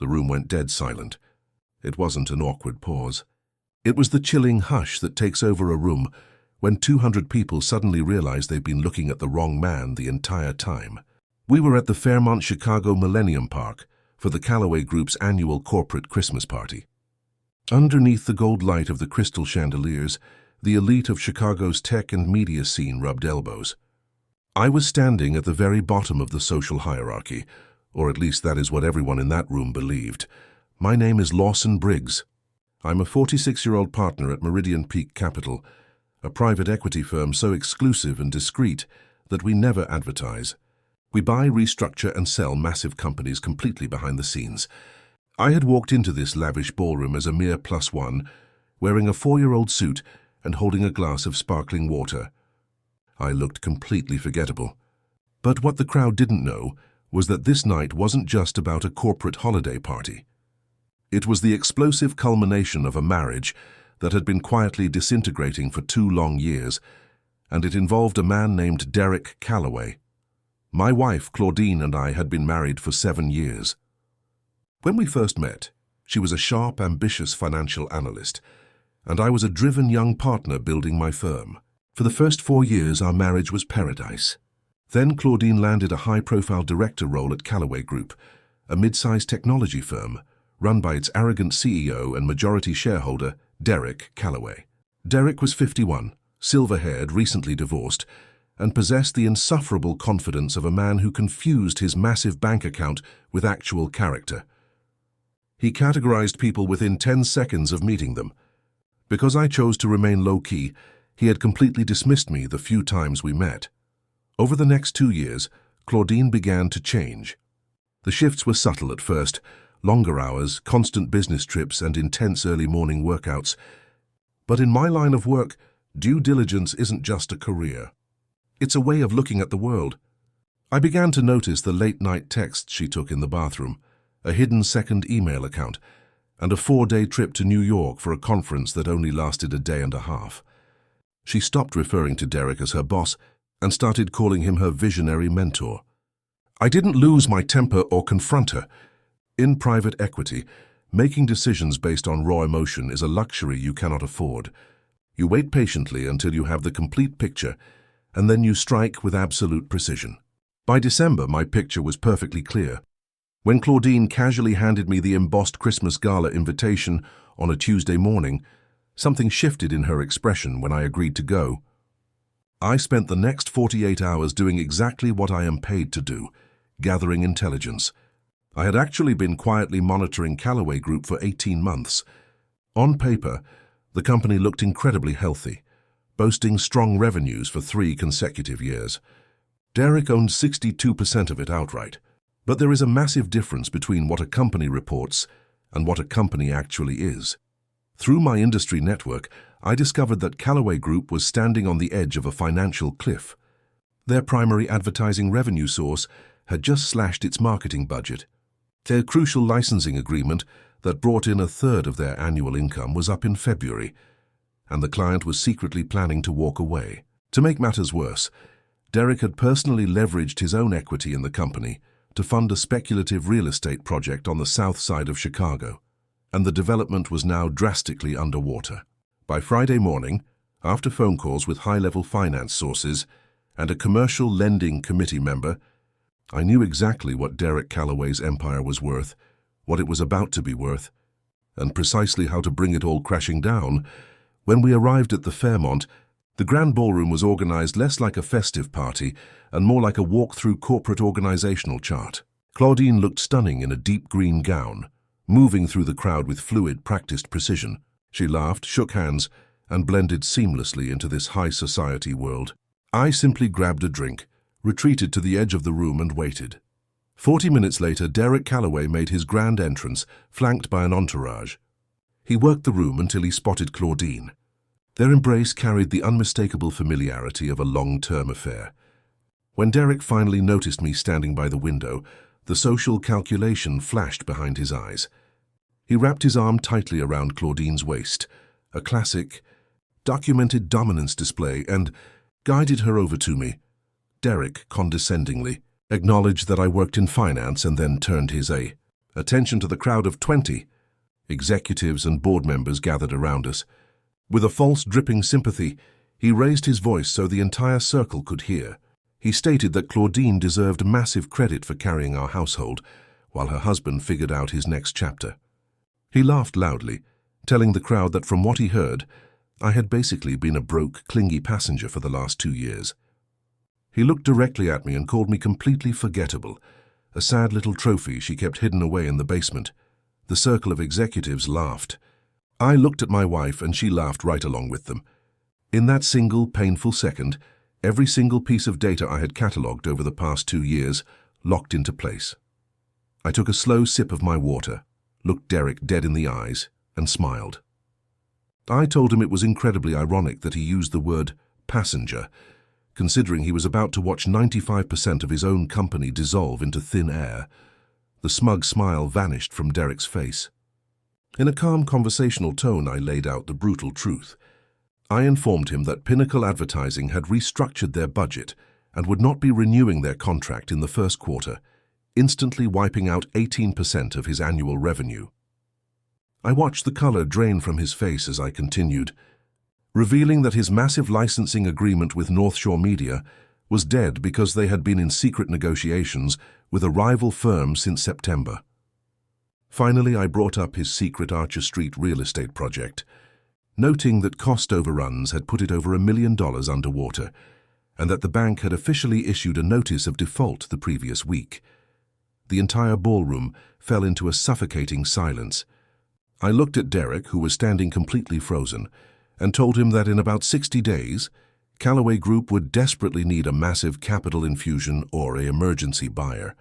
The room went dead silent. It wasn't an awkward pause. It was the chilling hush that takes over a room when 200 people suddenly realize they've been looking at the wrong man the entire time. We were at the Fairmont Chicago Millennium Park for the Qley Group's annual corporate Christmas party. Underneath the gold light of the crystal chandeliers, the elite of Chicago's tech and media scene rubbed elbows. I was standing at the very bottom of the social hierarchy, or at least that is what everyone in that room believed. My name is Lawson Briggs. I'm a 46-year-old partner at Meridian Peak Capital, a private equity firm so exclusive and discreet that we never advertise. We buy, restructure, and sell massive companies completely behind the scenes. I had walked into this lavish ballroom as a mere +1, wearing a 4-year-old suit and holding a glass of sparkling water. I looked completely forgettable. But what the crowd didn't know was that this night wasn't just about a corporate holiday party. It was the explosive culmination of a marriage that had been quietly disintegrating for 2 long years, and it involved a man named Derek Calloway. My wife, Claudine, and I had been married for 7 years. When we first met, she was a sharp, ambitious financial analyst, and I was a driven young partner building my firm. For the first 4 years, our marriage was paradise. Then Claudine landed a high-profile director role at Calloway Group, a mid-sized technology firm run by its arrogant CEO and majority shareholder, Derek Calloway. Derek was 51, silver-haired, recently divorced, and possessed the insufferable confidence of a man who confused his massive bank account with actual character. He categorized people within 10 seconds of meeting them. Because I chose to remain low-key, he had completely dismissed me the few times we met. Over the next 2 years, Claudine began to change. The shifts were subtle at first, longer hours, constant business trips, and intense early morning workouts. But in my line of work, due diligence isn't just a career. It's a way of looking at the world. I began to notice the late-night texts she took in the bathroom, a hidden second email account, and a 4-day trip to New York for a conference that only lasted a day and a half. She stopped referring to Derek as her boss and started calling him her visionary mentor. I didn't lose my temper or confront her. In private equity, making decisions based on raw emotion is a luxury you cannot afford. You wait patiently until you have the complete picture, and then you strike with absolute precision. By December, my picture was perfectly clear. When Claudine casually handed me the embossed Christmas gala invitation on a Tuesday morning, something shifted in her expression when I agreed to go. I spent the next 48 hours doing exactly what I am paid to do, gathering intelligence. I had actually been quietly monitoring Calloway Group for 18 months. On paper, the company looked incredibly healthy, boasting strong revenues for 3 consecutive years. Derek owned 62% of it outright, but there is a massive difference between what a company reports and what a company actually is. Through my industry network, I discovered that Calloway Group was standing on the edge of a financial cliff. Their primary advertising revenue source had just slashed its marketing budget. Their crucial licensing agreement that brought in 1/3 of their annual income was up in February, and the client was secretly planning to walk away. To make matters worse, Derek had personally leveraged his own equity in the company to fund a speculative real estate project on the south side of Chicago, and the development was now drastically underwater. By Friday morning, after phone calls with high-level finance sources and a commercial lending committee member, I knew exactly what Derek Calloway's empire was worth, what it was about to be worth, and precisely how to bring it all crashing down. When we arrived at the Fairmont, the grand ballroom was organized less like a festive party and more like a walk-through corporate organizational chart. Claudine looked stunning in a deep green gown, moving through the crowd with fluid, practiced precision. She laughed, shook hands, and blended seamlessly into this high society world. I simply grabbed a drink, retreated to the edge of the room and waited. 40 minutes later, Derek Calloway made his grand entrance, flanked by an entourage. He worked the room until he spotted Claudine. Their embrace carried the unmistakable familiarity of a long-term affair. When Derek finally noticed me standing by the window, the social calculation flashed behind his eyes. He wrapped his arm tightly around Claudine's waist, a classic, documented dominance display, and guided her over to me. Derek, condescendingly, acknowledged that I worked in finance and then turned his Attention to the crowd of 20. Executives and board members gathered around us. With a false dripping sympathy, he raised his voice so the entire circle could hear. He stated that Claudine deserved massive credit for carrying our household, while her husband figured out his next chapter. He laughed loudly, telling the crowd that from what he heard, I had basically been a broke, clingy passenger for the last 2 years. He looked directly at me and called me completely forgettable, a sad little trophy she kept hidden away in the basement. The circle of executives laughed. I looked at my wife and she laughed right along with them. In that single, painful second, every single piece of data I had catalogued over the past 2 years locked into place. I took a slow sip of my water, looked Derek dead in the eyes, and smiled. I told him it was incredibly ironic that he used the word passenger, considering he was about to watch 95% of his own company dissolve into thin air. The smug smile vanished from Derek's face. In a calm conversational tone, I laid out the brutal truth. I informed him that Pinnacle Advertising had restructured their budget and would not be renewing their contract in the first quarter, instantly wiping out 18% of his annual revenue. I watched the color drain from his face as I continued, revealing that his massive licensing agreement with North Shore Media was dead because they had been in secret negotiations with a rival firm since September. Finally, I brought up his secret Archer Street real estate project, noting that cost overruns had put it over $1 million underwater, and that the bank had officially issued a notice of default the previous week. The entire ballroom fell into a suffocating silence. I looked at Derek, who was standing completely frozen, and told him that in about 60 days, Qley Group would desperately need a massive capital infusion or an emergency buyer.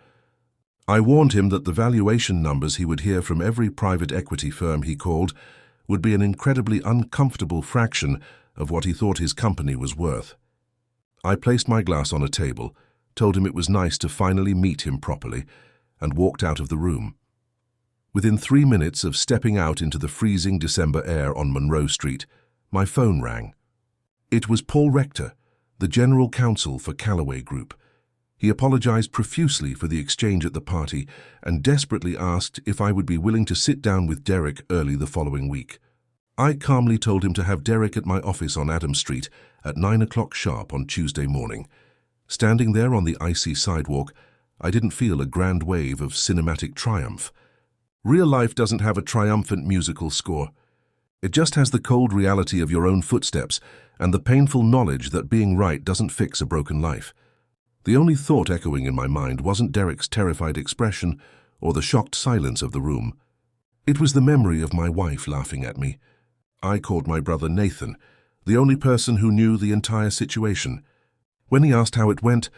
I warned him that the valuation numbers he would hear from every private equity firm he called would be an incredibly uncomfortable fraction of what he thought his company was worth. I placed my glass on a table, told him it was nice to finally meet him properly, and walked out of the room. Within 3 minutes of stepping out into the freezing December air on Monroe Street, my phone rang. It was Paul Rector, the general counsel for Qley Group. He apologized profusely for the exchange at the party and desperately asked if I would be willing to sit down with Derek early the following week. I calmly told him to have Derek at my office on Adams Street at 9 o'clock sharp on Tuesday morning. Standing there on the icy sidewalk, I didn't feel a grand wave of cinematic triumph. Real life doesn't have a triumphant musical score. It just has the cold reality of your own footsteps and the painful knowledge that being right doesn't fix a broken life. The only thought echoing in my mind wasn't Derek's terrified expression or the shocked silence of the room. It was the memory of my wife laughing at me. I called my brother Nathan, the only person who knew the entire situation. When he asked how it went,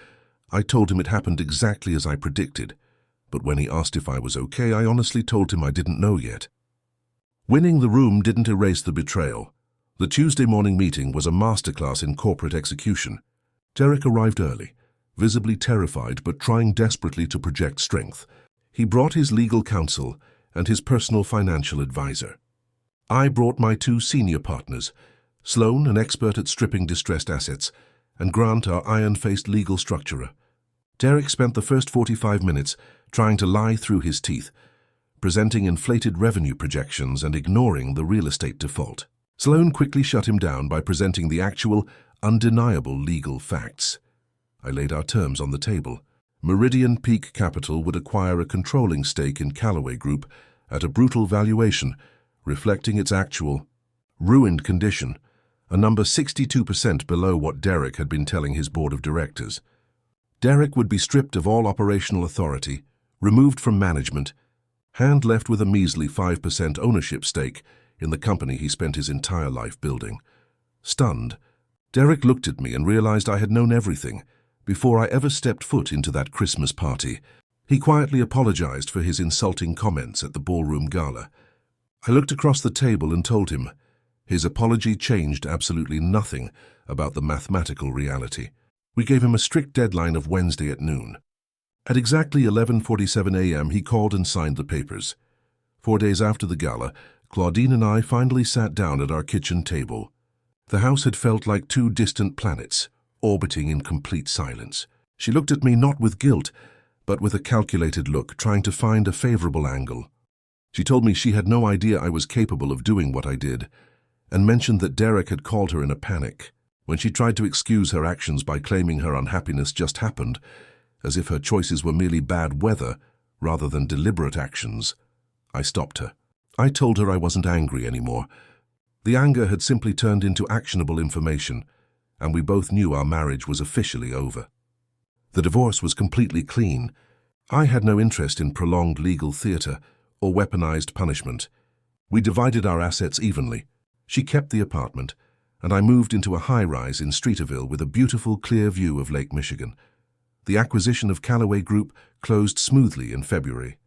I told him it happened exactly as I predicted. But when he asked if I was okay, I honestly told him I didn't know yet. Winning the room didn't erase the betrayal. The Tuesday morning meeting was a masterclass in corporate execution. Derek arrived early, visibly terrified but trying desperately to project strength. He brought his legal counsel and his personal financial advisor. I brought my 2 senior partners, Sloan, an expert at stripping distressed assets, and Grant, our iron-faced legal structurer. Derek spent the first 45 minutes trying to lie through his teeth, presenting inflated revenue projections and ignoring the real estate default. Sloan quickly shut him down by presenting the actual, undeniable legal facts. I laid our terms on the table. Meridian Peak Capital would acquire a controlling stake in Qley Group at a brutal valuation, reflecting its actual, ruined condition, a number 62% below what Derek had been telling his board of directors. Derek would be stripped of all operational authority, removed from management, and left with a measly 5% ownership stake in the company he spent his entire life building. Stunned, Derek looked at me and realized I had known everything before I ever stepped foot into that Christmas party. He quietly apologized for his insulting comments at the ballroom gala. I looked across the table and told him his apology changed absolutely nothing about the mathematical reality. We gave him a strict deadline of Wednesday at noon. At exactly 11:47 a.m., he called and signed the papers. 4 days after the gala, Claudine and I finally sat down at our kitchen table. The house had felt like 2 distant planets, orbiting in complete silence. She looked at me not with guilt, but with a calculated look, trying to find a favorable angle. She told me she had no idea I was capable of doing what I did, and mentioned that Derek had called her in a panic. When she tried to excuse her actions by claiming her unhappiness just happened, as if her choices were merely bad weather rather than deliberate actions, I stopped her. I told her I wasn't angry anymore. The anger had simply turned into actionable information, and we both knew our marriage was officially over. The divorce was completely clean. I had no interest in prolonged legal theater or weaponized punishment. We divided our assets evenly. She kept the apartment, and I moved into a high-rise in Streeterville with a beautiful, clear view of Lake Michigan. The acquisition of Qley Group closed smoothly in February.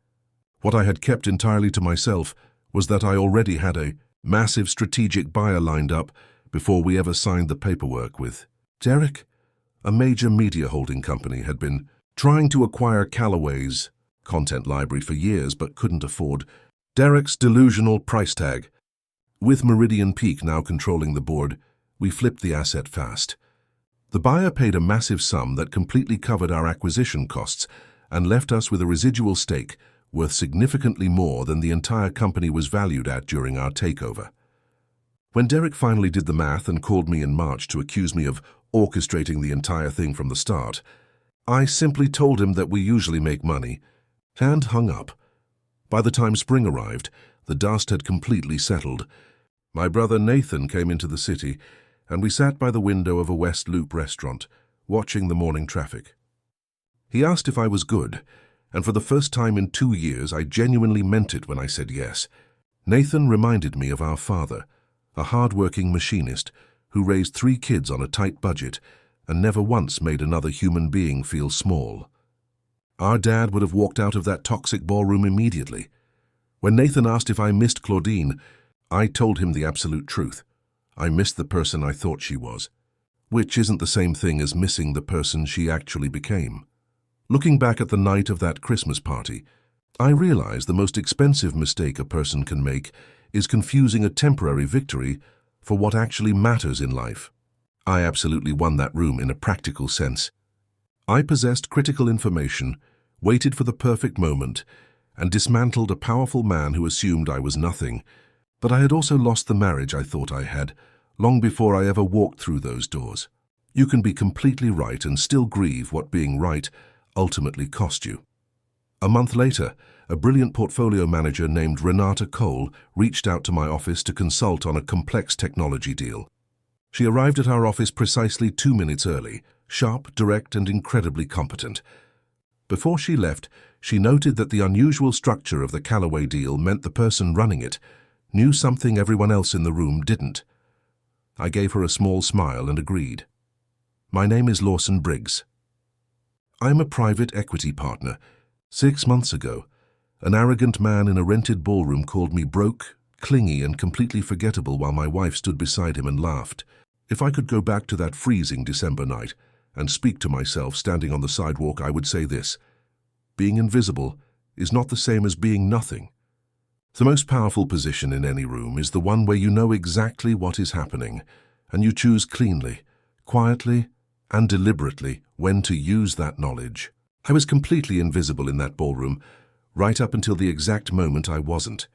What I had kept entirely to myself was that I already had a massive strategic buyer lined up before we ever signed the paperwork with Derek. A major media holding company had been trying to acquire Qley's content library for years but couldn't afford Derek's delusional price tag. With Meridian Peak now controlling the board, we flipped the asset fast. The buyer paid a massive sum that completely covered our acquisition costs and left us with a residual stake worth significantly more than the entire company was valued at during our takeover. When Derek finally did the math and called me in March to accuse me of orchestrating the entire thing from the start, I simply told him that we usually make money, and hung up. By the time spring arrived, the dust had completely settled. My brother Nathan came into the city, and we sat by the window of a West Loop restaurant, watching the morning traffic. He asked if I was good, and for the first time in 2 years I genuinely meant it when I said yes. Nathan reminded me of our father, a hard-working machinist who raised 3 kids on a tight budget and never once made another human being feel small. Our dad would have walked out of that toxic ballroom immediately. When Nathan asked if I missed Claudine, I told him the absolute truth. I missed the person I thought she was, which isn't the same thing as missing the person she actually became. Looking back at the night of that Christmas party, I realized the most expensive mistake a person can make is confusing a temporary victory for what actually matters in life. I absolutely won that room in a practical sense. I possessed critical information, waited for the perfect moment, and dismantled a powerful man who assumed I was nothing. But I had also lost the marriage I thought I had, long before I ever walked through those doors. You can be completely right and still grieve what being right ultimately cost you. A month later, a brilliant portfolio manager named Renata Cole reached out to my office to consult on a complex technology deal. She arrived at our office precisely 2 minutes early, sharp, direct, and incredibly competent. Before she left, she noted that the unusual structure of the Qley deal meant the person running it knew something everyone else in the room didn't. I gave her a small smile and agreed. My name is Lawson Briggs. I'm a private equity partner. 6 months ago, an arrogant man in a rented ballroom called me broke, clingy, and completely forgettable while my wife stood beside him and laughed. If I could go back to that freezing December night and speak to myself standing on the sidewalk, I would say this: being invisible is not the same as being nothing. The most powerful position in any room is the one where you know exactly what is happening, and you choose cleanly, quietly, and deliberately when to use that knowledge. I was completely invisible in that ballroom, right up until the exact moment I wasn't.